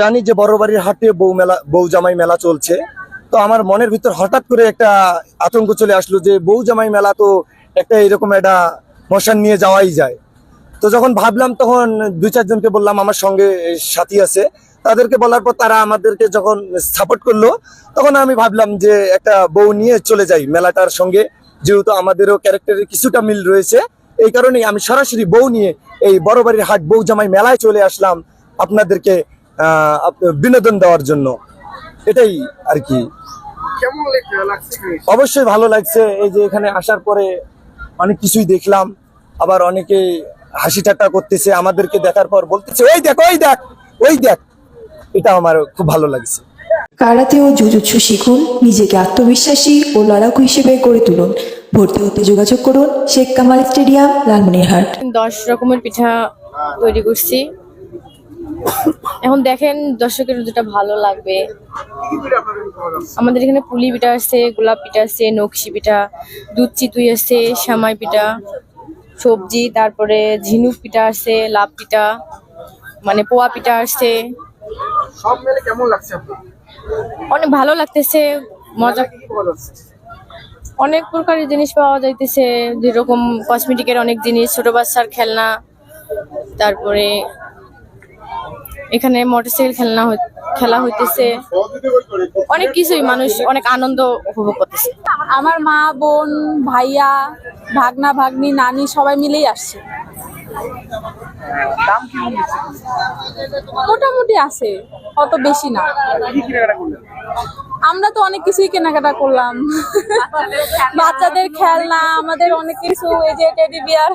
জানি যে বড় বাড়ির হাটে বউ জামাই মেলা চলছে। তো আমার মনের ভিতর হঠাৎ করে একটা আতঙ্ক চলে আসলো যে বউ জামাই মেলা তো একটা এরকম একটা মশান নিয়ে যাওয়াই যায়। তো যখন ভাবলাম তখন দুই চারজনকে বললাম, আমার সঙ্গে সাথী আছে, তাদেরকে বলার পর তারা আমাদেরকে যখন সাপোর্ট করলো, তখন আমি ভাবলাম যে একটা বউ নিয়ে চলে যাই মেলাটার সঙ্গে, যেহেতু আমাদেরও ক্যারেক্টারের কিছুটা মিল রয়েছে। এই কারণেই আমি সরাসরি বউ নিয়ে এই বড় বাড়ির হাট বউ জামাই মেলায় চলে আসলাম আপনাদেরকে বিনোদন দেওয়ার জন্য। এটাই আর কি। অবশ্যই ভালো লাগছে। এই যে এখানে আসার পরে অনেক কিছুই দেখলাম, আবার অনেকে হাসি ঠাট্টা করতেছে, আমাদেরকে দেখার পর বলতেছে ওই দেখ ওই দেখ ওই দেখ। এটা আমার খুব ভালো লাগছে। কারাতে ও জুজুৎসু শিখুন, নিজেকে আত্মবিশ্বাসী ও লড়াকু হিসেবে গড়ে তুলুন। ভর্তি হতে যোগাযোগ করুন শেখ কামাল স্টেডিয়াম, লালমনিরহাট। 10 রকমের পিঠা তৈরি করছি। এখন দেখেন দর্শকের যেটা ভালো লাগবে। আমাদের এখানে পুলি পিঠা আছে, গোলাপ পিঠা আছে, নকশি পিঠা, দুধ চিতুই আছে, সামাই পিঠা, সবজি, তারপরে ঝিনুক পিঠা আছে, লাভ পিঠা, মানে পোয়া পিঠা আছে। সব মিলে কেমন লাগছে আপনার? অনেক ভালো লাগতেছে, মজা। অনেক প্রকারের জিনিস পাওয়া যাইতেছে, যেরকম কসমেটিকের অনেক জিনিস, ছোট বাচ্চার খেলনা, তারপরে এখানে মোটরসাইকেল খেলা হইতেছে, অনেক কিছুই। মানুষ অনেক আনন্দ উপভোগ করতেছে। আমার মা, বোন, ভাইয়া, ভাগনা, ভাগ্নি, নানি সবাই মিলেই আসছে। দাম কেমন দিচ্ছে? মোটামুটি আছে, অত বেশি না। কি কেনাকাটা করলেন? আমরা তো অনেক কিছুই কেনাকাটা করলাম, বাচ্চাদের খেলনা, আমাদের অনেক কিছু, এই যে টেডি বিয়ার,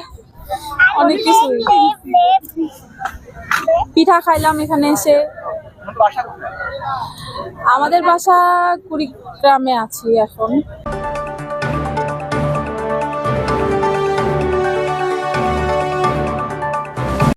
অনেক কিছু। পিঠা খাইলাম এখানে এসে। বাসা কোথায়? আমাদের বাসা কুড়িগ্রামে আছি এখন।